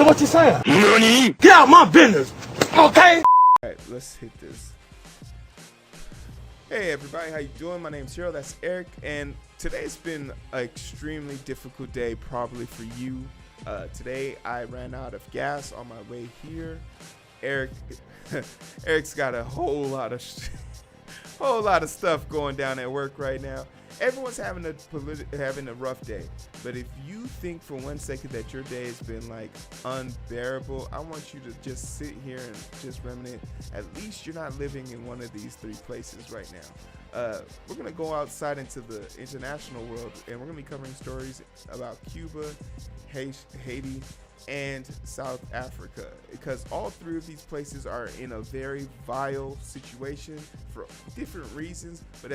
what you're saying. Nani? Get out my business, okay? Alright, let's hit this. Hey everybody, how you doing? My name's Heero, that's Eric, and today's been an extremely difficult day probably for you. Today I ran out of gas on my way here. Eric's got a whole lot of stuff going down at work right now. Everyone's having a rough day, but if you think for 1 second that your day has been like unbearable, I want you to just sit here and just reminisce. At least you're not living in one of these three places right now. We're gonna go outside into the international world, and we're gonna be covering stories about Cuba, Haiti, and South Africa, because all three of these places are in a very vile situation for different reasons, but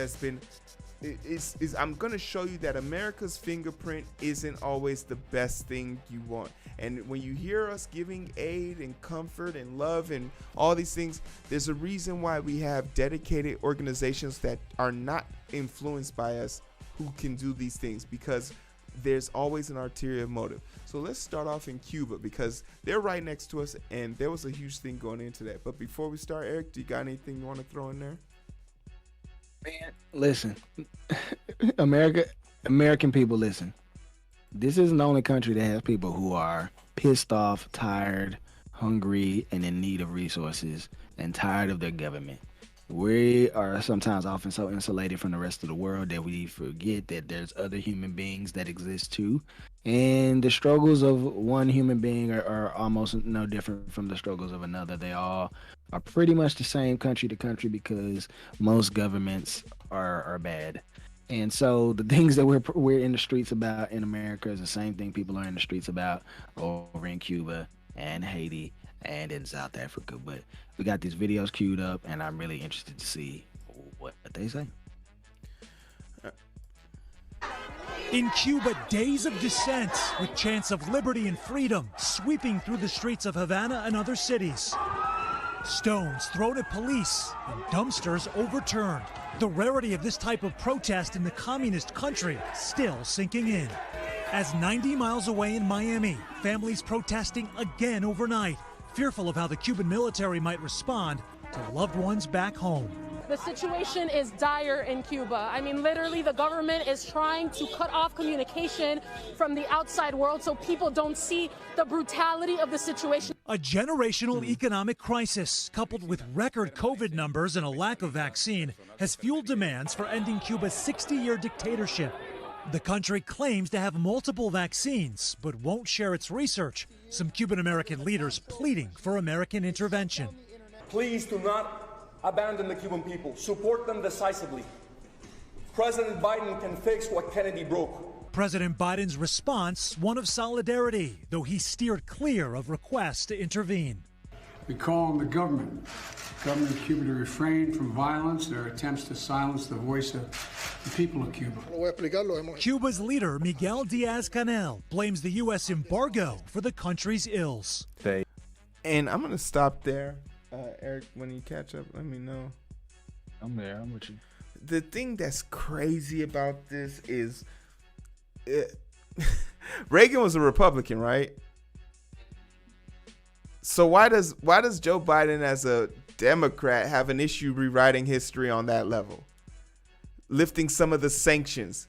I'm going to show you that America's fingerprint isn't always the best thing you want. And when you hear us giving aid and comfort and love and all these things, there's a reason why we have dedicated organizations that are not influenced by us who can do these things, because there's always an ulterior motive. So let's start off in Cuba, because they're right next to us and there was a huge thing going into that. But before we start, Eric, do you got anything you want to throw in there? Man, listen, American people, listen. This isn't the only country that has people who are pissed off, tired, hungry, and in need of resources, and tired of their government. We are sometimes often so insulated from the rest of the world that we forget that there's other human beings that exist too. And the struggles of one human being are almost no different from the struggles of another. They all are pretty much the same country to country, because most governments are bad. And so the things that we're in the streets about in America is the same thing people are in the streets about over in Cuba and Haiti and in South Africa. But we got these videos queued up, and I'm really interested to see what they say. In Cuba, days of dissent with chants of liberty and freedom sweeping through the streets of Havana and other cities. Stones thrown at police and dumpsters overturned. The rarity of this type of protest in the communist country still sinking in. As 90 miles away in Miami, families protesting again overnight, fearful of how the Cuban military might respond to loved ones back home. The situation is dire in Cuba. I mean, literally, the government is trying to cut off communication from the outside world so people don't see the brutality of the situation. A generational economic crisis, coupled with record COVID numbers and a lack of vaccine, has fueled demands for ending Cuba's 60-year dictatorship. The country claims to have multiple vaccines, but won't share its research. Some Cuban-American leaders pleading for American intervention. Please do not abandon the Cuban people. Support them decisively. President Biden can fix what Kennedy broke. President Biden's response, one of solidarity, though he steered clear of requests to intervene. We call on the government of Cuba to refrain from violence, their attempts to silence the voice of the people of Cuba. Cuba's leader, Miguel Diaz-Canel, blames the U.S. embargo for the country's ills. And I'm going to stop there. Eric, when you catch up, let me know. I'm there. I'm with you. The thing that's crazy about this is Reagan was a Republican, right? So why does Joe Biden as a Democrat have an issue rewriting history on that level? Lifting some of the sanctions.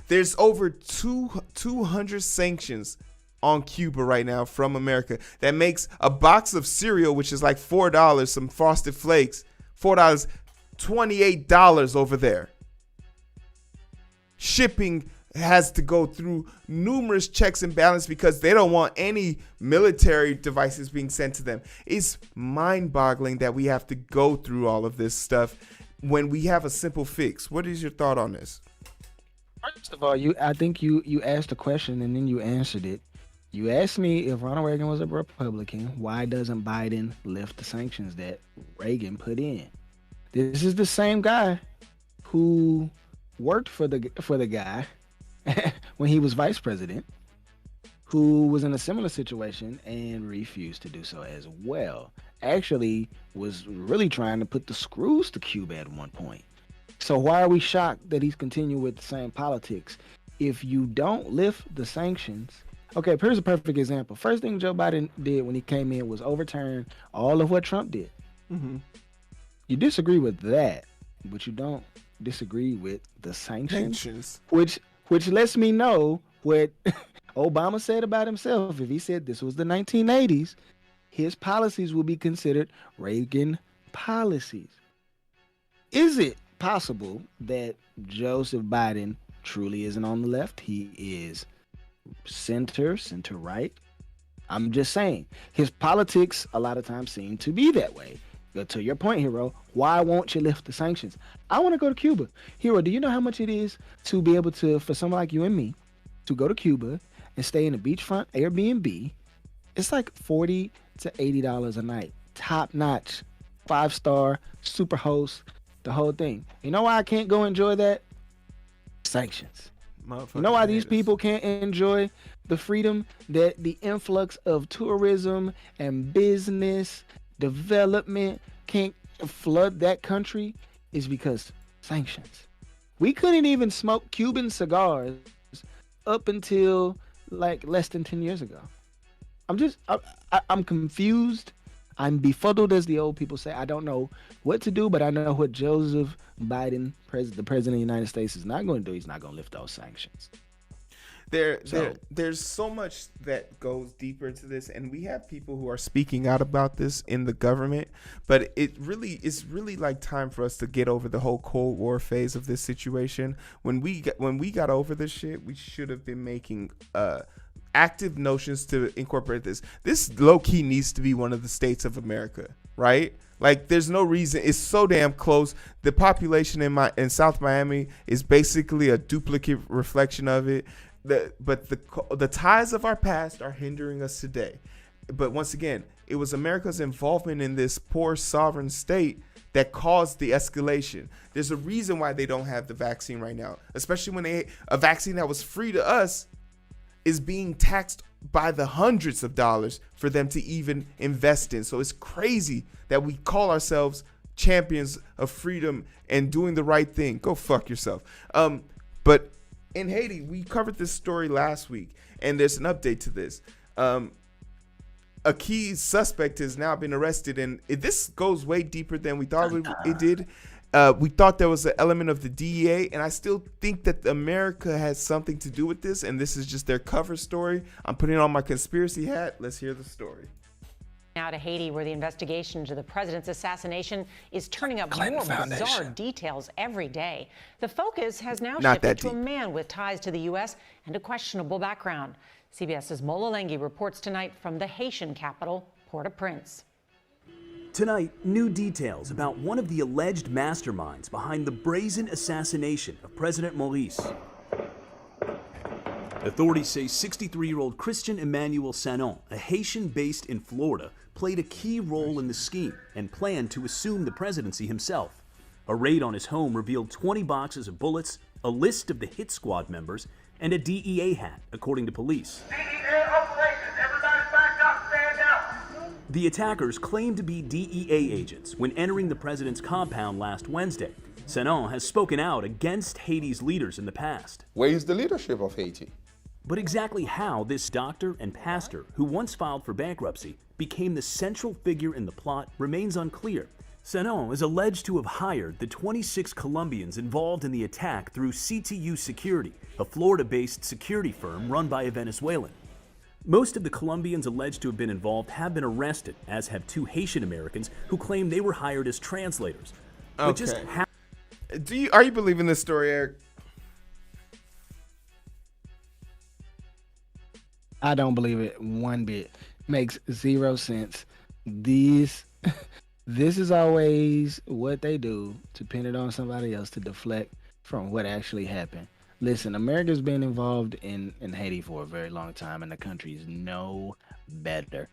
There's over 200 sanctions on Cuba right now from America. That makes a box of cereal, which is like $4, some Frosted Flakes, $4, $28 over there. Shipping has to go through numerous checks and balances because they don't want any military devices being sent to them. It's mind-boggling that we have to go through all of this stuff when we have a simple fix. What is your thought on this? First of all, I think you asked a question and then you answered it. You asked me if Ronald Reagan was a Republican, why doesn't Biden lift the sanctions that Reagan put in? This is the same guy who worked for the guy when he was vice president, who was in a similar situation and refused to do so as well. Actually was really trying to put the screws to Cuba at one point. So why are we shocked that he's continuing with the same politics? If you don't lift the sanctions, Okay, here's a perfect example. First thing Joe Biden did when he came in was overturn all of what Trump did. Mm-hmm. You disagree with that, but you don't disagree with the sanctions. which lets me know what Obama said about himself. If he said this was the 1980s, his policies will be considered Reagan policies. Is it possible that Joseph Biden truly isn't on the left? He is center right. I'm just saying his politics a lot of times seem to be that way. But to your point, Heero, why won't you lift the sanctions? I want to go to Cuba. Heero, do you know how much it is to be able to, for someone like you and me, to go to Cuba and stay in a beachfront Airbnb? It's like $40 to $80 a night. Top notch, 5-star, super host, the whole thing. You know why I can't go enjoy that? Sanctions. You know why these people can't enjoy the freedom that the influx of tourism and business development can't flood that country? Is because sanctions. We couldn't even smoke Cuban cigars up until like less than 10 years ago. I'm confused. I'm befuddled, as the old people say. I don't know what to do, but I know what Joseph Biden, the president of the United States, is not going to do. He's not going to lift those sanctions. There's so much that goes deeper into this, and we have people who are speaking out about this in the government, but it's really like time for us to get over the whole Cold War phase of this situation. When we got over this shit, we should have been making active notions to incorporate this. This low-key needs to be one of the states of America, right? Like, there's no reason. It's so damn close. The population in South Miami is basically a duplicate reflection of it. But the ties of our past are hindering us today. But once again, it was America's involvement in this poor sovereign state that caused the escalation. There's a reason why they don't have the vaccine right now, especially when a vaccine that was free to us is being taxed by the hundreds of dollars for them to even invest in. So it's crazy that we call ourselves champions of freedom and doing the right thing. Go fuck yourself. But in Haiti, we covered this story last week, and there's an update to this. A key suspect has now been arrested, and this goes way deeper than we thought it did. We thought there was an element of the DEA, and I still think that America has something to do with this, and this is just their cover story. I'm putting on my conspiracy hat. Let's hear the story. Now to Haiti, where the investigation into the president's assassination is turning up more bizarre details every day. The focus has now shifted to a man with ties to the U.S. and a questionable background. CBS's Mola Lenghi reports tonight from the Haitian capital, Port-au-Prince. Tonight, new details about one of the alleged masterminds behind the brazen assassination of President Maurice. Authorities say 63-year-old Christian Emmanuel Sanon, a Haitian based in Florida, played a key role in the scheme and planned to assume the presidency himself. A raid on his home revealed 20 boxes of bullets, a list of the hit squad members, and a DEA hat, according to police. DEA operations, everybody back up, stand down. The attackers claimed to be DEA agents when entering the president's compound last Wednesday. Sanon has spoken out against Haiti's leaders in the past. Where is the leadership of Haiti? But exactly how this doctor and pastor, who once filed for bankruptcy, became the central figure in the plot remains unclear. Sanon is alleged to have hired the 26 Colombians involved in the attack through CTU Security, a Florida-based security firm run by a Venezuelan. Most of the Colombians alleged to have been involved have been arrested, as have 2 Haitian Americans who claim they were hired as translators. But just how are you believing this story, Eric? I don't believe it one bit. Makes zero sense. This is always what they do to pin it on somebody else to deflect from what actually happened. Listen, America's been involved in Haiti for a very long time, and the country is no better.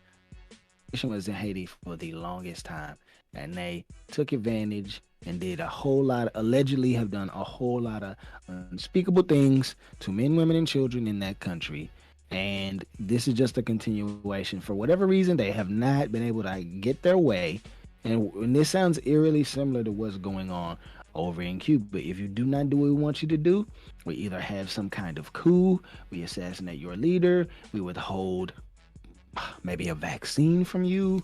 Haitian was in Haiti for the longest time, and they took advantage and did allegedly have done a whole lot of unspeakable things to men, women, and children in that country. And this is just a continuation. For whatever reason, they have not been able to get their way. And this sounds eerily similar to what's going on over in Cuba. If you do not do what we want you to do, we either have some kind of coup, we assassinate your leader, we withhold maybe a vaccine from you.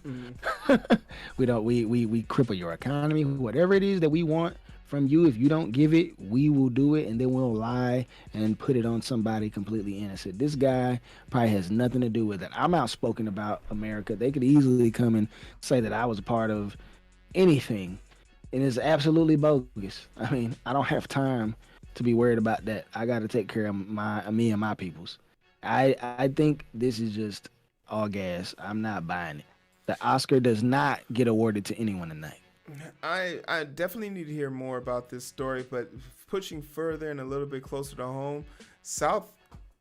We cripple your economy, whatever it is that we want from you. If you don't give it, we will do it, and then we'll lie and put it on somebody completely innocent. This guy probably has nothing to do with it. I'm outspoken about America. They could easily come and say that I was a part of anything, and it's absolutely bogus. I mean, I don't have time to be worried about that. I got to take care of me and my peoples. I think this is just all gas. I'm not buying it. The Oscar does not get awarded to anyone tonight. I definitely need to hear more about this story, but pushing further and a little bit closer to home, South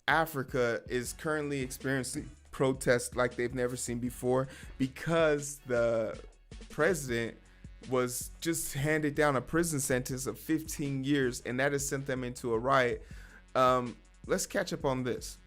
Africa is currently experiencing protests like they've never seen before because the president was just handed down a prison sentence of 15 years, and that has sent them into a riot. Let's catch up on this.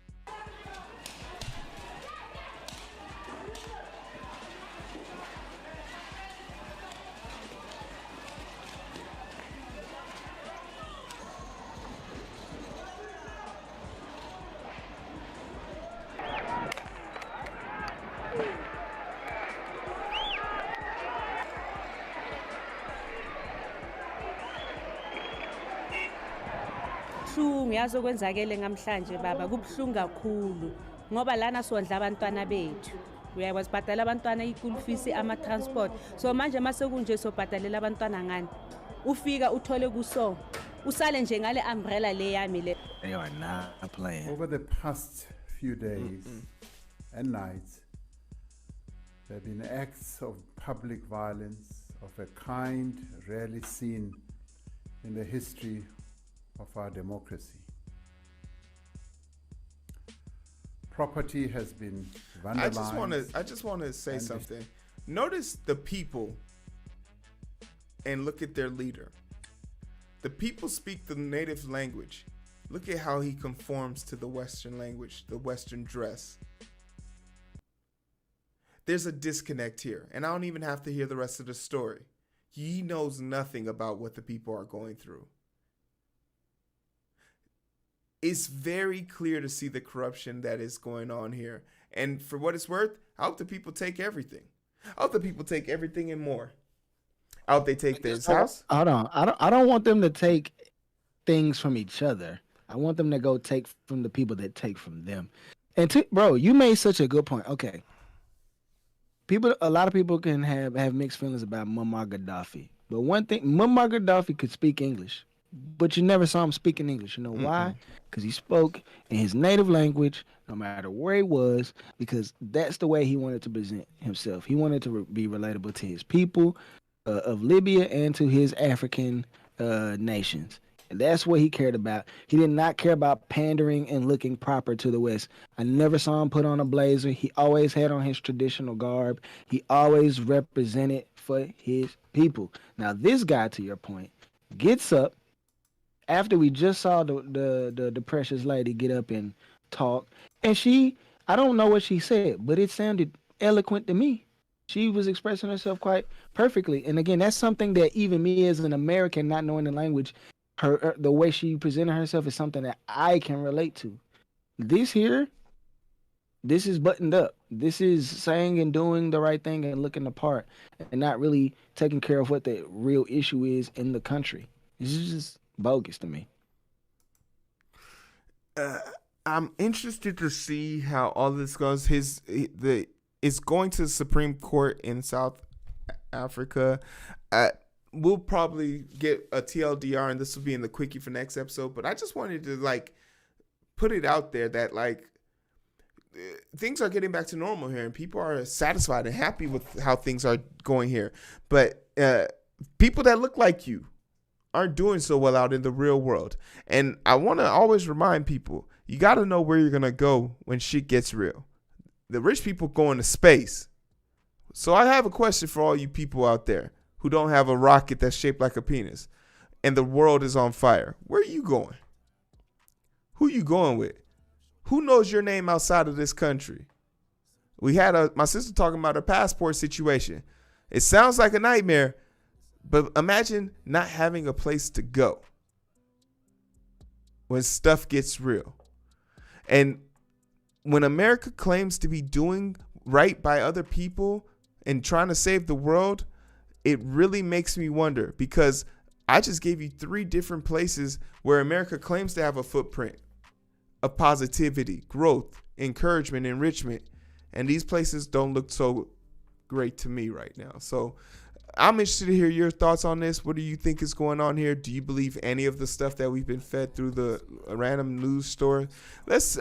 Yazi okwenzakele namhlanje baba kubhlungu kakhulu ngoba lana sondla abantwana bethu uyabasibhadala abantwana i-school fees ama-transport so manje masekunje sobhadalela abantwana ngani ufika uthole kuso usale nje ngale umbrella le yami le. They are not playing. Over the past few days and nights, there have been acts of public violence of a kind rarely seen in the history of our democracy. Property has been vandalized. I just want to say something. Notice the people and look at their leader. The people speak the native language. Look at how he conforms to the Western language, the Western dress. There's a disconnect here, and I don't even have to hear the rest of the story. He knows nothing about what the people are going through. It's very clear to see the corruption that is going on here. And for what it's worth, I hope the people take everything. I hope the people take everything and more. I hope they take this house. Hold on. I don't want them to take things from each other. I want them to go take from the people that take from them. And bro, you made such a good point. Okay. A lot of people can have mixed feelings about Muammar Gaddafi. But one thing, Muammar Gaddafi could speak English. But you never saw him speaking English. You know why? Because he spoke in his native language, no matter where he was, because that's the way he wanted to present himself. He wanted to be relatable to his people of Libya and to his African nations. And that's what he cared about. He did not care about pandering and looking proper to the West. I never saw him put on a blazer. He always had on his traditional garb. He always represented for his people. Now, this guy, to your point, gets up, after we just saw the precious lady get up and talk, and I don't know what she said, but it sounded eloquent to me. She was expressing herself quite perfectly. And again, that's something that even me as an American, not knowing the language, the way she presented herself is something that I can relate to. This is buttoned up. This is saying and doing the right thing and looking the part and not really taking care of what the real issue is in the country. This is just bogus to me. I'm interested to see how all this goes. It's going to the Supreme Court in South Africa. We'll probably get a TLDR, and this will be in the quickie for next episode. But I just wanted to put it out there that things are getting back to normal here, and people are satisfied and happy with how things are going here. But people that look like you aren't doing so well out in the real world. And I want to always remind people, you got to know where you're going to go when shit gets real. The rich people go into space. So I have a question for all you people out there who don't have a rocket that's shaped like a penis and the world is on fire. Where are you going? Who you going with? Who knows your name outside of this country? We had my sister talking about her passport situation. It sounds like a nightmare, But imagine not having a place to go when stuff gets real. And when America claims to be doing right by other people and trying to save the world, it really makes me wonder, because I just gave you 3 different places where America claims to have a footprint of positivity, growth, encouragement, enrichment. And these places don't look so great to me right now. So I'm interested to hear your thoughts on this. What do you think is going on here? Do you believe any of the stuff that we've been fed through the random news story? Let's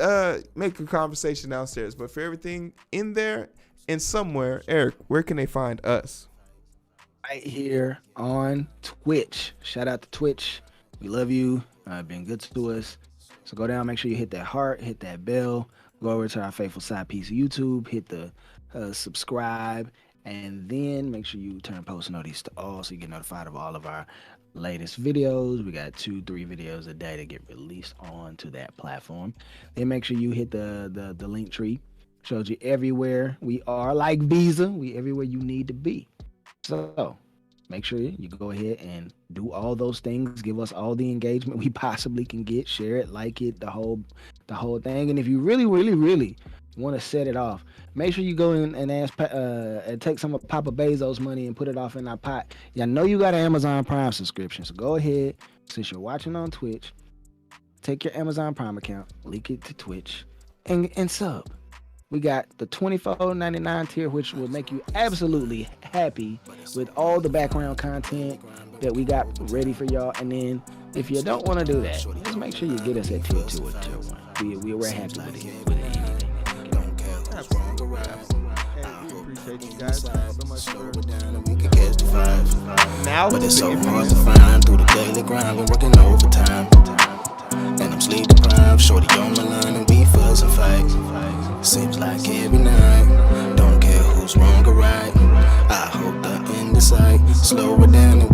make a conversation downstairs. But for everything in there and somewhere, Eric, where can they find us? Right here on Twitch. Shout out to Twitch. We love you. Been good to us. So go down, make sure you hit that heart, hit that bell. Go over to our faithful side piece of YouTube, hit the subscribe, and then make sure you turn post notice to all so you get notified of all of our latest videos. We got 2-3 videos a day that get released onto that platform. Then make sure you hit the link tree. Shows you everywhere we are, like Visa. We everywhere you need to be. So make sure you go ahead and do all those things. Give us all the engagement we possibly can get. Share it, like it, the whole thing. And if you really want to set it off, make sure you go in and ask and take some of Papa Bezos' money and put it off in our pot. Yeah, I know you got an Amazon Prime subscription, so go ahead, since you're watching on Twitch, take your Amazon Prime account, link it to Twitch, and sub. We got the $24.99 tier, which will make you absolutely happy with all the background content that we got ready for y'all. And then if you don't want to do that, just make sure you get us at tier 2 or tier 1. We're happy with it. Appreciate you guys so much for now. But it's so hard to find through the daily grind. We're working overtime, and I'm sleep deprived. Shorty on my line, and we fuss and fight. Seems like every night. Don't care who's wrong or right. I hope the end is sight. Slow it down.